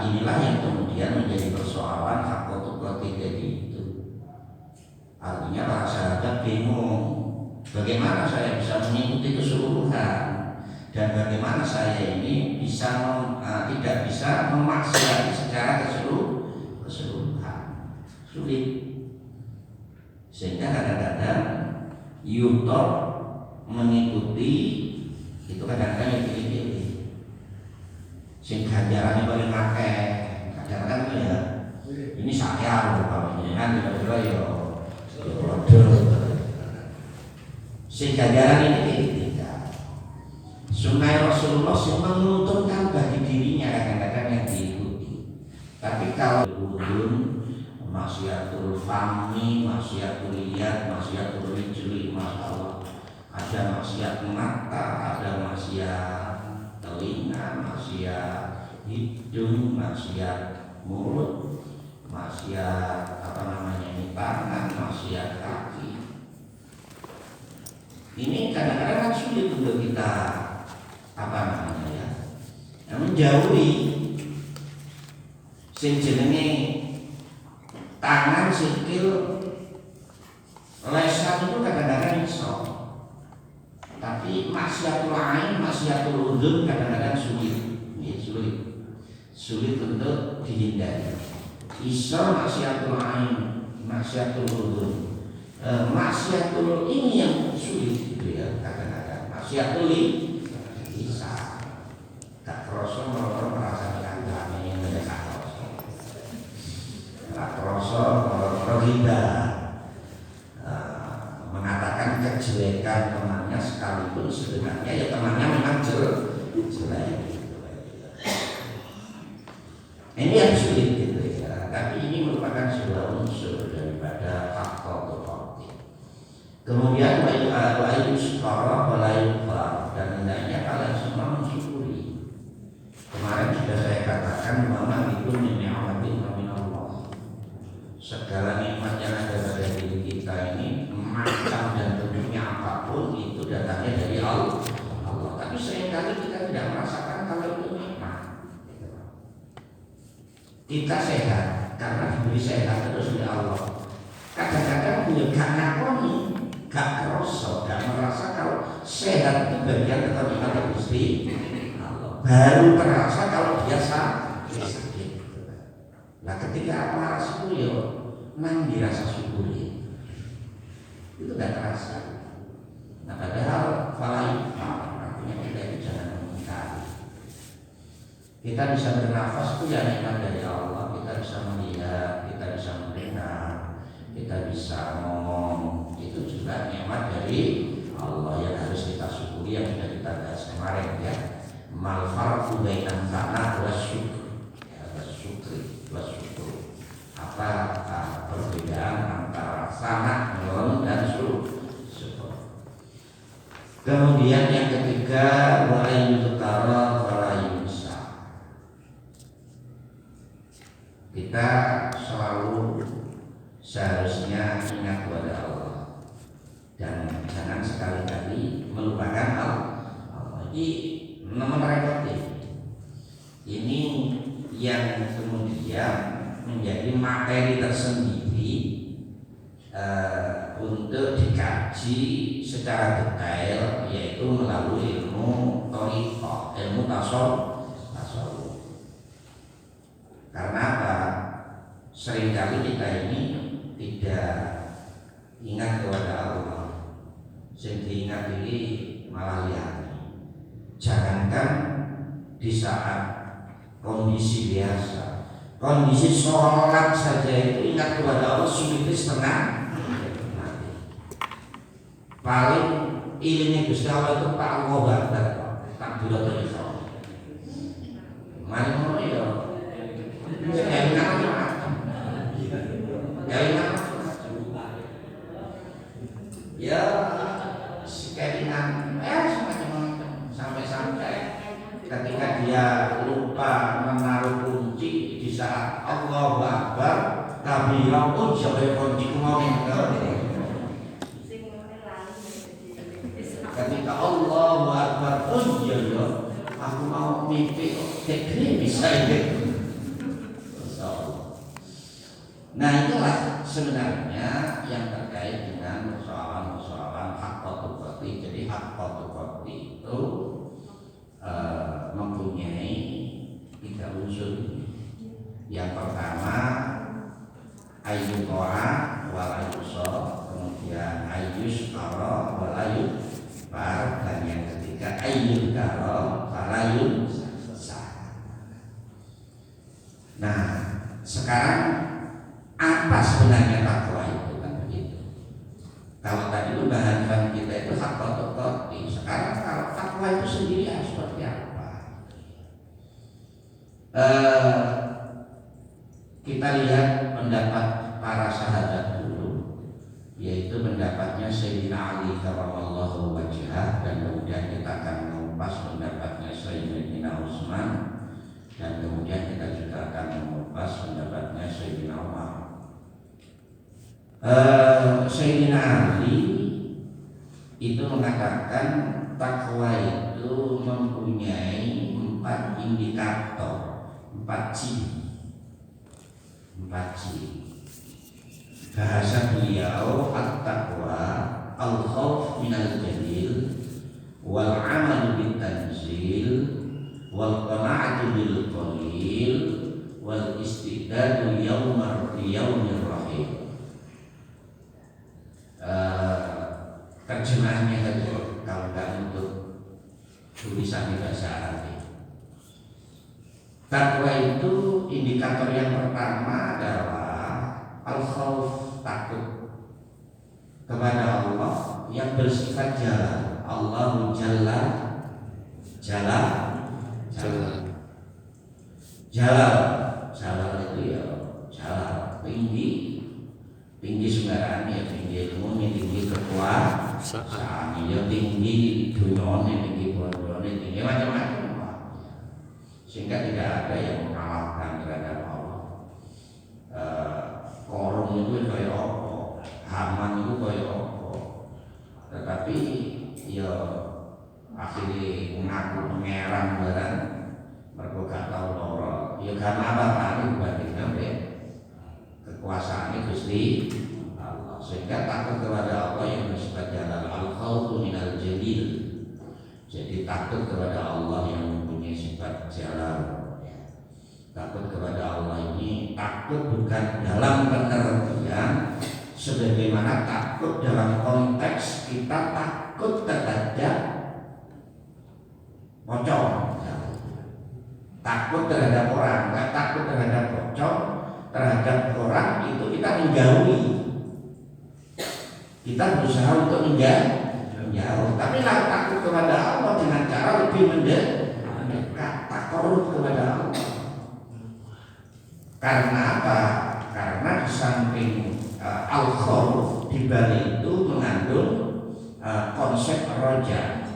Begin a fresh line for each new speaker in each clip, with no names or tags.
Inilah yang kemudian menjadi persoalan hakotukotik tadi itu. Artinya para sahabat bingung, bagaimana saya bisa mengikuti keseluruhan dan bagaimana saya ini bisa tidak bisa memaksiati secara keseluruhan. Sulit. Sehingga kadang-kadang yutor mengikuti itu kadang-kadang yang pilih-pilih. Sing ganjarannya paling akeh, kadang-kadang itu ya. Ini saya loh kalau ini kan kira-kira ya bodoh. Sing ganjaran ini tidak. Sunnah Rasulullah yang menuntunkan bagi dirinya kadang-kadang yang diikuti. Tapi kalau maksiatul fahmi, maksiatul liyad, maksiatul rijli, masya Allah. Ada maksiat mata, ada maksiat telinga, maksiat hidung, maksiat mulut, maksiat tangan, maksiat kaki. Ini kadang-kadang kan sulit untuk kita menjauhi sing jenenge tangan, sikil, lesan itu kadang-kadang iso. Tapi maksiatul ain, maksiatul udhun kadang-kadang sulit. Sulit untuk dihindari. Iso maksiatul ain, maksiatul udhun. Maksiatul ini yang sulit gitu ya kadang-kadang. Maksiatul bisa. Tak kroso merasa kandang yang mendekat kroso. Tak kroso rohida mengatakan kejelekan temannya sekalipun sebenarnya ya temannya memang jelek. Ini yang sulit gitu ya. Tapi ini merupakan sebuah unsur daripada faktor otomotif. Kemudian wa'idhu syukara wa'layubah, dan hendaknya kalian semua mensyukuri. Kemarin sudah saya katakan bahwa itu ni'matin min Allah. Segala nikmat yang ada pada diri kita ini, macam dan bentuknya apapun itu datangnya dari Allah. Tapi seringkali kita tidak merasakan kalau itu nikmat. Kita sehat karena diberi sehat terus oleh Allah. Kadang-kadang punya gak ngakoni, gak kerasa, gak merasa kalau sehat itu bagian atau nikmat Gusti Allah. Baru terasa kalau dia sakit. Nah ketika apa syukur ya, nang dirasa syukuri itu gak terasa. Nah padahal artinya kita itu jangan mengingkari. Kita bisa bernafas itu ya nikmat dari Allah. Kita bisa melihat, kita bisa mendengar, kita bisa ngomong, itu juga nikmat dari Allah yang harus kita syukuri, yang sudah kita bahas kemarin ya. Mal farqu bainan sana wa syukur, wa syukur. Apa perbedaan antara sana dan syukur? Kemudian yang ketiga, wa ayyudzkara wa la yunsa. Kita selalu seharusnya ingat kepada Allah dan jangan sekali-kali melupakan Allah. Ini merepoti. Ini yang kemudian menjadi materi tersendiri untuk dikaji secara detail, yaitu melalui ilmu thariqah, ilmu tasawuf. Karena apa? Seringkali kita ini tidak ingat kepada Allah, sehingga ingat ini malah lihat. Jangankan di saat kondisi biasa, kondisi sholat saja itu ingat kepada Allah sulitnya setengah mati. Paling ilmu Gusti Allah itu Pak Allah banget, tak dulu terus. Mari ngono ya. Ya sekalian semacam sampai ketika dia lupa menaruh kunci di saat Allahu Akbar kabira pun sampai kunci ngomong ketika Allahu Akbar pun ya aku mau mimpi gede bisa itu. Nah itulah sebenarnya yang terkait dengan persoalan hak qotubati. Jadi hak qotubati itu mempunyai 3 unsur. Yang pertama ayyuqara walayuso, kemudian ayyushara walayubar, dan yang ketiga ayyukara walayusa. Nah sekarang apa sebenarnya takwa itu, kan begitu. Kalau tadi pembahasan kita itu hak qotubati, sekarang kalau takwa itu sendiri seperti apa? Kita lihat pendapat para sahabat dulu, yaitu pendapatnya Sayyidina Ali karramallahu wajhah, dan kemudian kita akan mengupas pendapatnya Sayyidina Utsman, dan kemudian kita juga akan mengupas pendapatnya Sayyidina Umar. Sayyidina Ali itu mengatakan takwa itu mempunyai 4 indikator, 4 ciri. Bahasa beliau at-taqwa al-khauf minal jalil wal amalu bit tanzil wal qana'atu bil qalil wal istidadu yaumir rahim. Terjemahannya saja kalau tidak untuk tulisan bahasa Arab. Takwa itu indikator yang pertama adalah al-khauf, takut kepada Allah yang bersifat jalal. Allahu jalal itu ya jalal, tinggi sembarangan, ya tinggi ilmu, tinggi kekuasaan, ya tinggi dunia, tinggi bodohnya, tinggi macam-macam. Sehingga tidak ada yang mengalahkan terhadap Allah. Korun itu kayak apa, Haman itu kayak apa, tetapi ya akhirnya ngaku pangeran barang mereka gak tahu loro. Ya karena apa tadi dibandingkan kekuasaannya Gusti Allah, sehingga takut kepada Allah yang bersifat jalal, al-khawfu minal jalil. Jadi takut kepada Allah yang mempunyai sifat jalal. Takut kepada Allah ini takut bukan dalam pengertian sebagaimana takut dalam konteks kita takut terhadap pocong. Takut terhadap orang, nggak takut terhadap pocong. Terhadap orang itu kita menjauhi. Kita berusaha untuk menjauh. Tapi lah takut kepada Allah dengan cara lebih mendekat, takarrub kepada Allah. Karena apa? Karena di samping al-khauf di balik itu mengandung konsep roja.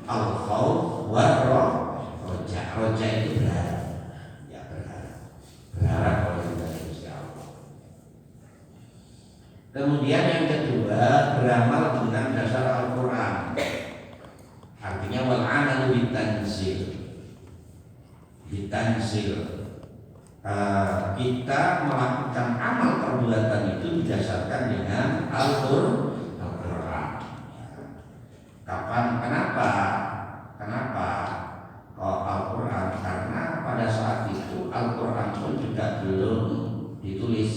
Al-khauf wa roja. Roja itu berharap. Ya berharap oleh Gusti Allah. Kemudian yang kedua, beramal dengan dasar Al-Quran. Artinya wal amalu bitanzil. Kita melakukan amal perbuatan itu didasarkan dengan Al-Quran. Kenapa? Al-Quran? Karena pada saat itu Al-Quran pun juga belum ditulis.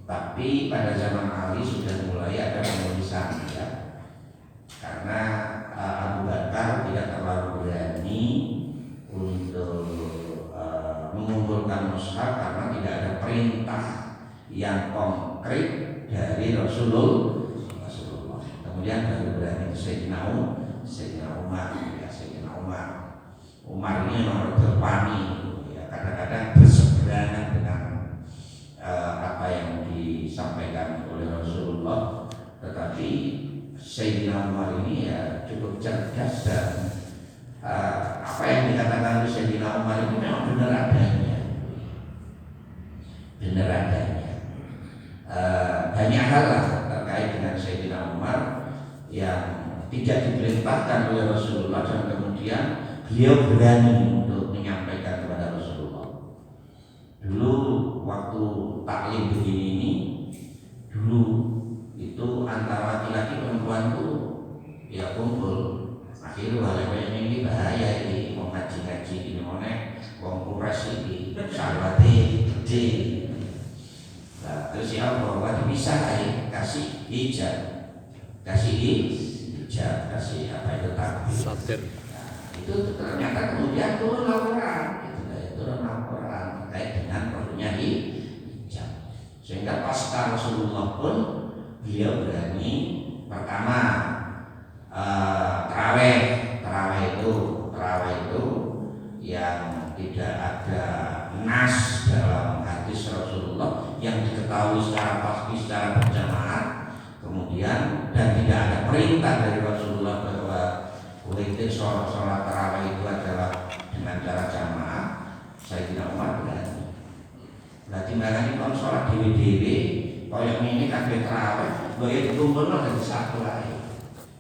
Tapi pada zaman Ali sudah mulai ada penulisan, ya. Karena Abu Bakar tidak terlalu berani untuk mengumpulkan mushaf karena tidak ada perintah yang konkret dari Rasulullah. Kemudian baru berani Sayyidina Umar. Umar ini memang berpani, ya, kadang-kadang berseberangan dengan apa yang disampaikan oleh Rasulullah, tetapi Sayyidina Umar ini ya cukup cerdas dan apa yang dikatakan oleh Sayyidina Umar ini memang benar adanya. Banyak hal lah terkait dengan Sayyidina Umar yang tidak diperintahkan oleh Rasulullah dan kemudian beliau berani untuk menyampaikan kompres ini sahabatnya gede. Nah, terus ya Allah dipisah kasih hijab, kasih apa itu takbir. Nah, itu ternyata kemudian turun laporan, terkait dengan perlunya hijab. Sehingga pasca Rasulullah pun beliau berani pertama terawih itu yang tidak ada nas dalam hadis Rasulullah yang diketahui secara pasti secara berjamaah, kemudian dan tidak ada perintah dari Rasulullah bahwa politik sholat tarawih itu adalah dengan cara jamaah. Sayyidina Umar berani. Nah timbangan ini sholat dewi-dewi koyok ini kabeh tarawih boleh dikumpulkan dari satu lain.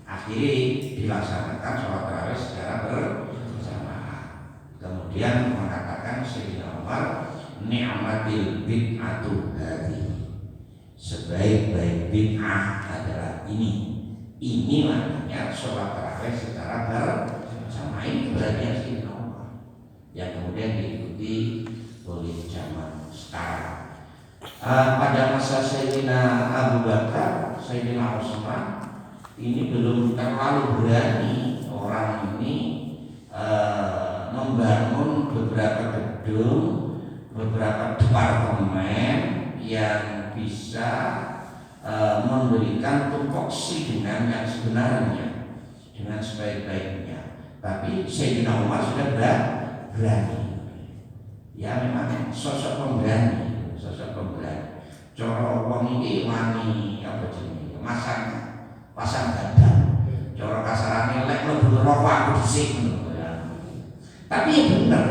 Akhirnya dilaksanakan sholat tarawih secara berjamaah. Kemudian mengatakan Sayyidina Umar, ni'matil bid'atu hadhihi, sebaik-baik bid'ah adalah ini. Ini maknanya sholat tarawih secara berjamaah. Ini keberanian Sayyidina Umar yang kemudian diikuti oleh zaman sekarang. Pada masa Sayyidina Abu Bakar, Sayyidina Utsman ini belum terlalu berani orang ini membangun beberapa gedung, beberapa departemen yang bisa memberikan tupoksi dengan yang sebenarnya, dengan sebaik-baiknya. Tapi Sayyidina Umar sudah berani. Ya memang sosok pemberani. Coro wong iki wani apa jenenge? Pasang badan. Coro kasarane lek mlebu neraka aku dhisik ngono ya. Tapi ya benar.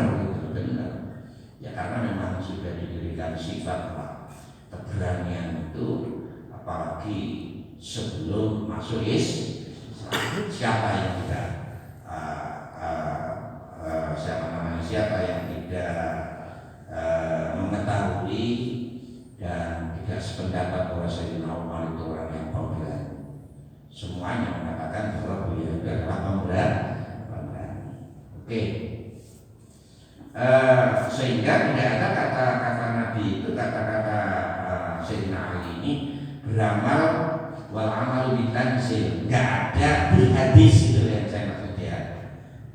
Ya karena memang sudah diberikan sifat keberanian itu, apalagi sebelum masuk Islam. Siapa yang tidak mengetahui dan tidak sependapat bahwa Sayyidina Umar itu orang yang pemberani. Semuanya mengatakan bahwa beliau adalah pemberani. Oke. Sehingga tidak ada kata-kata Nabi itu, kata-kata Sayyidina Ali ini beramal wal amal bitanzil, enggak ada di hadis itu yang saya maksudnya.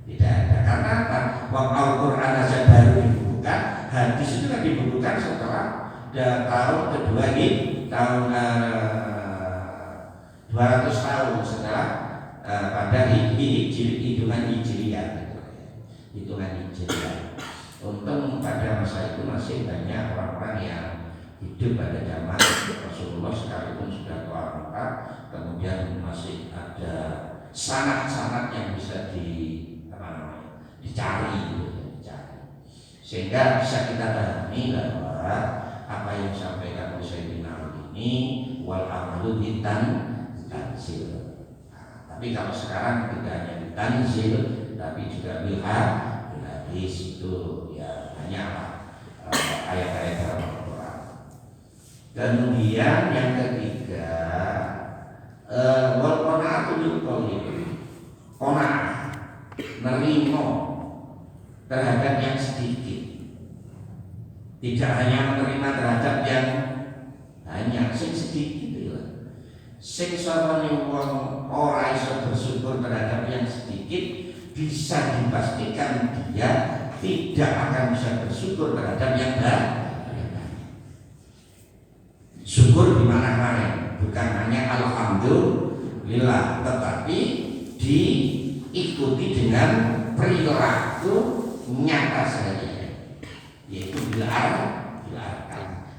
Tidak ada. Karena apa? Al-Quran aja baru dibukukan, hadis itu kan dibukukan setelah tahun kedua ini, tahun 200 tahun setelah pada hitungan Hijriah. Untung pada masa itu masih banyak orang-orang yang hidup pada zaman Rasulullah sekalipun sudah keluar Mekah, kemudian masih ada sanad-sanad yang bisa dicari, sehingga bisa kita pahami bahwa apa yang disampaikan oleh Sayyidina Ali ini wal amalu bitanzil. Tapi kalau sekarang tidak hanya bitanzil, tapi juga hadis itu ya banyak ayat-ayat dalam Al-Quran. Kemudian yang ketiga, wal qanaatu bil qawli, qanaah, nerimo terhadap yang sedikit, tidak hanya menerima terhadap yang hanya sedikit ya. Sing sapane wong ora iso bersyukur terhadap yang sedikit, bisa dipastikan dia tidak akan bisa bersyukur terhadap yang banyak. Syukur di mana-mana, bukan hanya alhamdulillah, tetapi diikuti dengan perilaku nyata saja, yaitu bilarkan.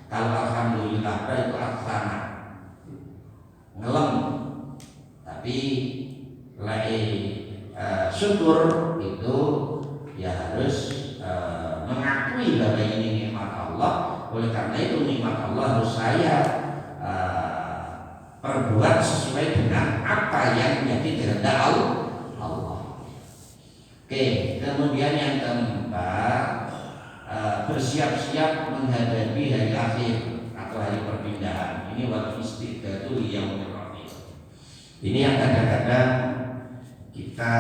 Kalau alhamdulillah itu aksana ngelem, tapi syukur itu ya harus mengakui bahwa ini nikmat Allah. Oleh karena itu nikmat Allah harus saya perbuat sesuai dengan apa yang menjadi kehendak Allah. Oke, kemudian yang keempat, bersiap-siap menghadapi hari akhir atau hari perpindahan. Ini waktu istiqdatu yang menyeroti. Ini yang kadang-kadang kita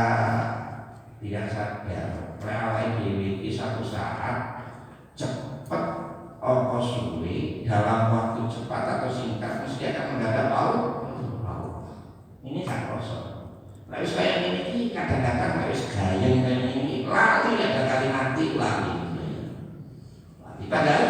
tidak sadar. Realai diri satu saat apa suwe dalam waktu cepat atau singkat mesti akan menghadap Allah. Ini kan rasa. Nah, wis kaya ini kadang-kadang wis gayeng kayak ini lali ada kali mati lali. Padahal